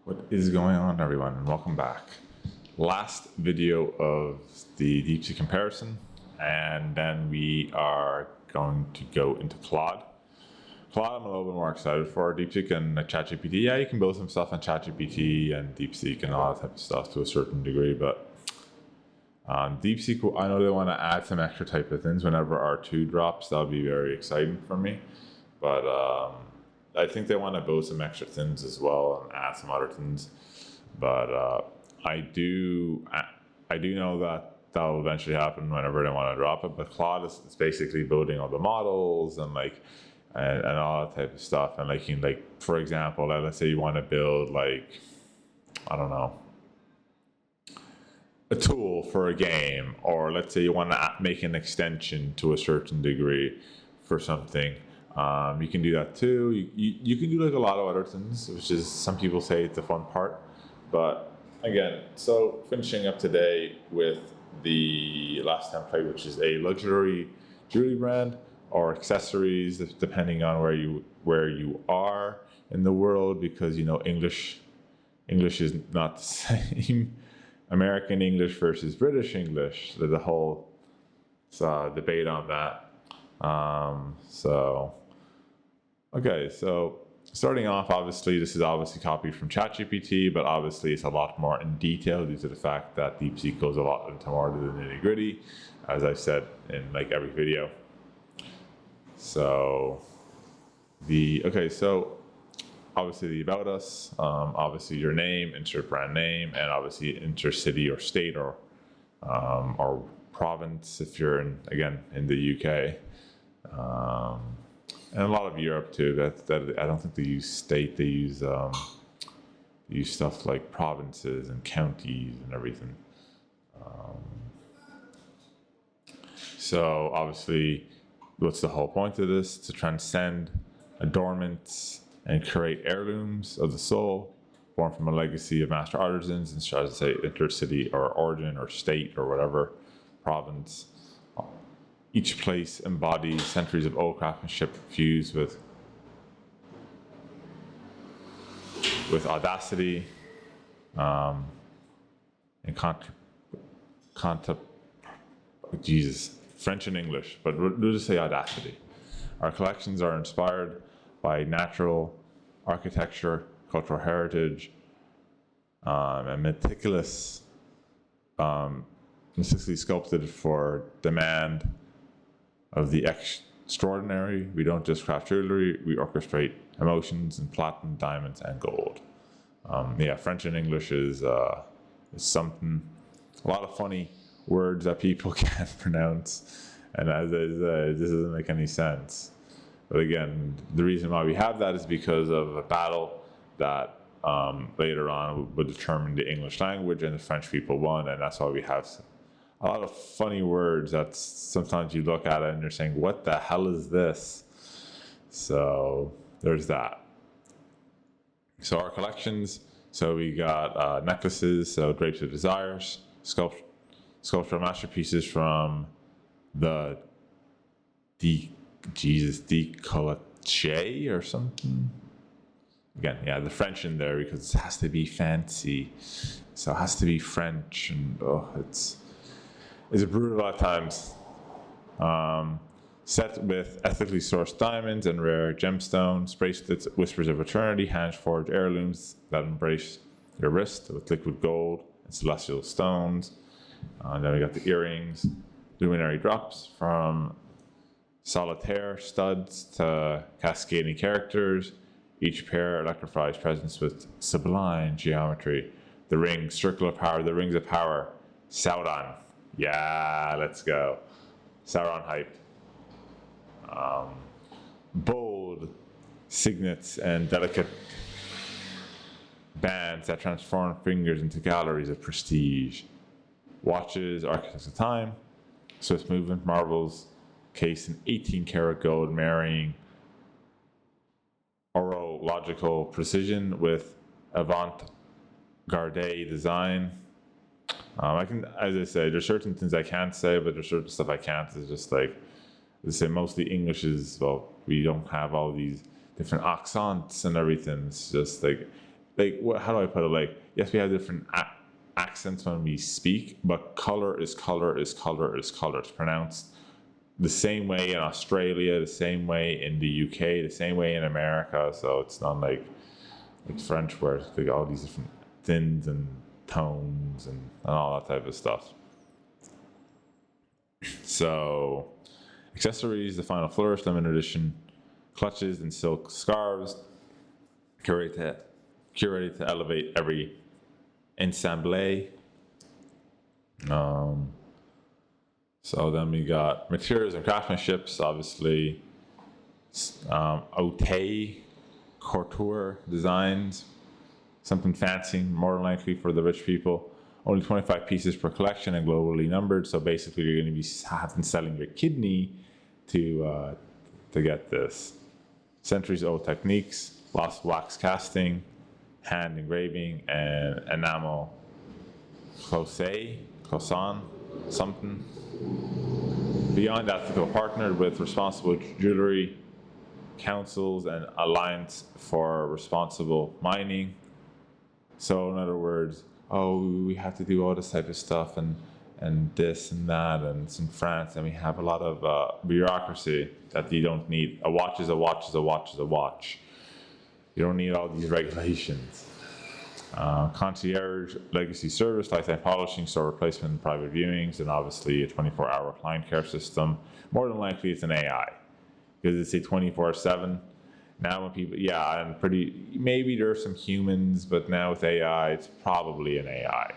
What is going on, everyone, and welcome back. Last video of the DeepSeek comparison, and then we are going to go into Claude. Claude, I'm a little bit more excited for. DeepSeek and ChatGPT, yeah, you can build some stuff on ChatGPT and DeepSeek and all that type of stuff to a certain degree, but DeepSeek, I know they want to add some extra type of things whenever R2 drops. That'll be very exciting for me, but I think they want to build some extra things as well and add some other things. But I do know that will eventually happen whenever they want to drop it. But Claude is basically building all the models and and all that type of stuff. And for example, let's say you want to build I don't know, a tool for a game, or let's say you want to make an extension to a certain degree for something. You can do that too. You can do a lot of other things, which is, some people say it's the fun part. But again, so finishing up today with the last template, which is a luxury jewelry brand or accessories, depending on where you are in the world, because English is not the same. American English versus British English. There's a whole debate on that. Okay, so starting off, obviously, this is obviously copied from ChatGPT, but obviously it's a lot more in detail due to the fact that DeepSeek goes a lot into more of the nitty-gritty, as I've said in every video. So obviously the about us, obviously your name, insert brand name, and obviously enter city or state or province if you're in the UK. And a lot of Europe too. That I don't think they use state. They use stuff like provinces and counties and everything. So obviously, what's the whole point of this? To transcend adornments and create heirlooms of the soul, born from a legacy of master artisans, and try to say intercity or origin or state or whatever province. Each place embodies centuries of old craftsmanship fused with audacity and French and English, but we'll just say audacity. Our collections are inspired by natural architecture, cultural heritage, and meticulously sculpted for demand of the extraordinary. We don't just craft jewelry, we orchestrate emotions in platinum, diamonds, and gold. French and English is something, a lot of funny words that people can't pronounce, and this doesn't make any sense. But again, the reason why we have that is because of a battle that later on would determine the English language, and the French people won, and that's why we have a lot of funny words that sometimes you look at it and you're saying, what the hell is this? So there's that. So our collections, so we got necklaces, so drapes of desires, sculptural masterpieces from the décolleté or something. Again, the French in there because it has to be fancy. So it has to be French, and it's brutal at times. Set with ethically sourced diamonds and rare gemstones, bracelets, whispers of eternity, hand-forged heirlooms that embrace your wrist with liquid gold and celestial stones. Then we got the earrings, luminary drops from solitaire studs to cascading characters. Each pair electrifies presence with sublime geometry. The rings, circle of power, the rings of power, Sauron. Yeah, let's go. Sauron hype. Bold signets and delicate bands that transform fingers into galleries of prestige. Watches, architects of time, swift movement, marbles, case in 18-karat gold, marrying orological precision with avant-garde design. As I say, there's certain things I can't say, but there's certain stuff I can't. It's just mostly English is, we don't have all these different accents and everything. It's just like, how do I put it? Like, yes, we have different accents when we speak, but color is color is color is color. It's pronounced the same way in Australia, the same way in the UK, the same way in America. So it's not like French where it's like all these different thins and tones and all that type of stuff. So accessories, the final flourish, limited edition clutches and silk scarves, curated to elevate every ensemble. So then we got materials and craftsmanship, obviously, haute couture designs, something fancy, more than likely for the rich people. Only 25 pieces per collection and globally numbered. So basically, you're going to be selling your kidney to get this. Centuries old techniques, lost wax casting, hand engraving, and enamel cloisonne, something. Beyond Ethical partnered with Responsible Jewelry Councils and Alliance for Responsible Mining. So in other words, we have to do all this type of stuff and this and that, and it's in France, and we have a lot of bureaucracy that you don't need. A watch is a watch is a watch is a watch. You don't need all these regulations. Concierge, legacy service, lifetime polishing, store replacement, private viewings, and obviously a 24-hour client care system. More than likely, it's an AI because it's a 24/7. Now when people, and maybe there's some humans, but now with AI, it's probably an AI.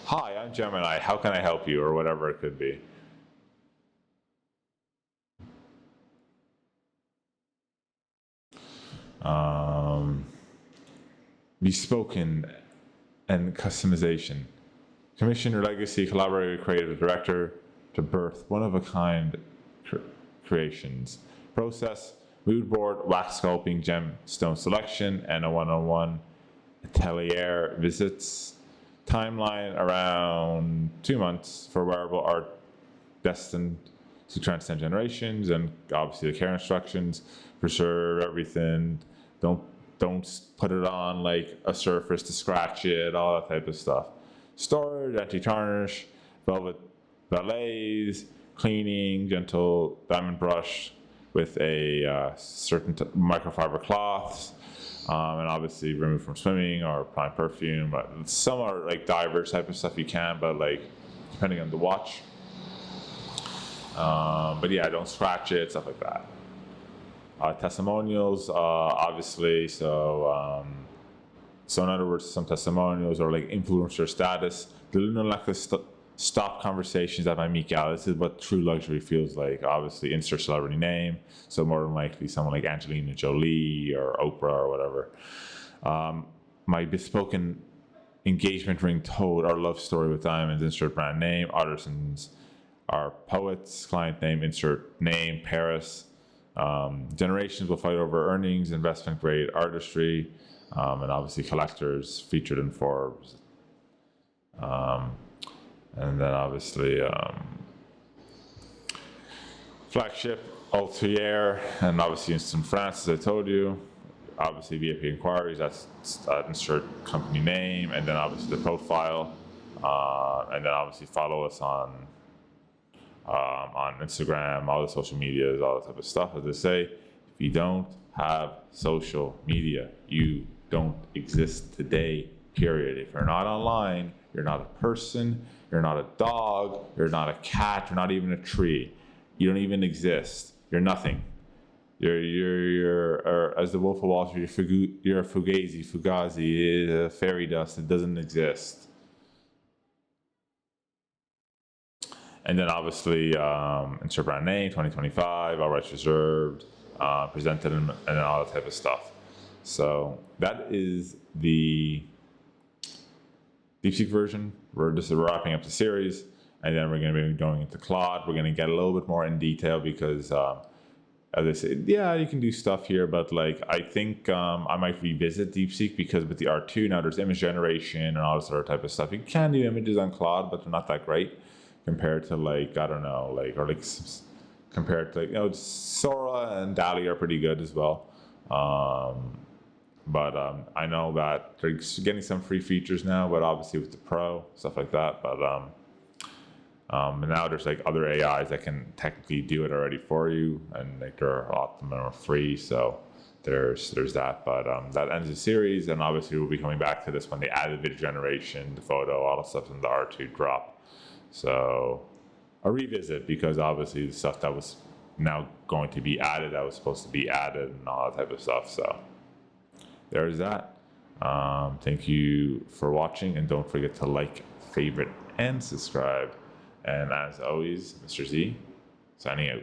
Hi, I'm Gemini. How can I help you, or whatever it could be. Bespoken and customization. Commission your legacy, collaborate with creative director to birth one-of-a-kind creations. Process, mood board, wax sculpting, gemstone selection, and a one-on-one atelier visits. Timeline around 2 months for wearable art destined to transcend generations, and obviously the care instructions. Preserve everything. Don't put it on like a surface to scratch it, all that type of stuff. Storage, anti-tarnish, velvet valets, cleaning, gentle diamond brush with a certain microfiber cloths, and obviously remove from swimming or applying perfume. But some are like divers type of stuff you can, but like depending on the watch. But don't scratch it, stuff like that. Testimonials, obviously. So in other words, some testimonials are like influencer status. The stop conversations that might meet out. This is what true luxury feels like. Obviously, insert celebrity name. So more than likely, someone like Angelina Jolie or Oprah or whatever. My bespoken engagement ring told our love story with diamonds. Insert brand name. Artisans are poets. Client name. Insert name. Paris. Generations will fight over earnings, investment grade artistry, and obviously collectors featured in Forbes. And then obviously flagship Altier, and obviously in France, as I told you. Obviously VIP inquiries, that's insert company name, and then obviously the profile, and then obviously follow us on Instagram, all the social medias, all that type of stuff. As I say, if you don't have social media, you don't exist today, period. If you're not online, you're not a person, you're not a dog, you're not a cat, you're not even a tree. You don't even exist. You're nothing. You're as the Wolf of Wall Street, you're a fugazi, fairy dust. It doesn't exist. And then obviously, insert brand name, 2025, all rights reserved, presented, and all that type of stuff. So that is the DeepSeek version. We're just wrapping up the series, and then we're going to be going into Claude. We're going to get a little bit more in detail because, as I said, you can do stuff here, but like I think I might revisit DeepSeek because with the R2 now there's image generation and all this other type of stuff. You can do images on Claude, but they're not that great compared to compared to Sora and DALL-E are pretty good as well. But I know that they're getting some free features now, but obviously with the Pro, stuff like that. But and now there's like other AIs that can technically do it already for you, and like there are a lot of them are free. So there's that. But that ends the series, and obviously we'll be coming back to this when they added video generation, the photo, all the stuff in the R2 drop. So a revisit, because obviously the stuff that was now going to be added, that was supposed to be added, and all that type of stuff. So there's that. Thank you for watching, and don't forget to like, favorite, and subscribe. And as always, Mr. Z, signing out.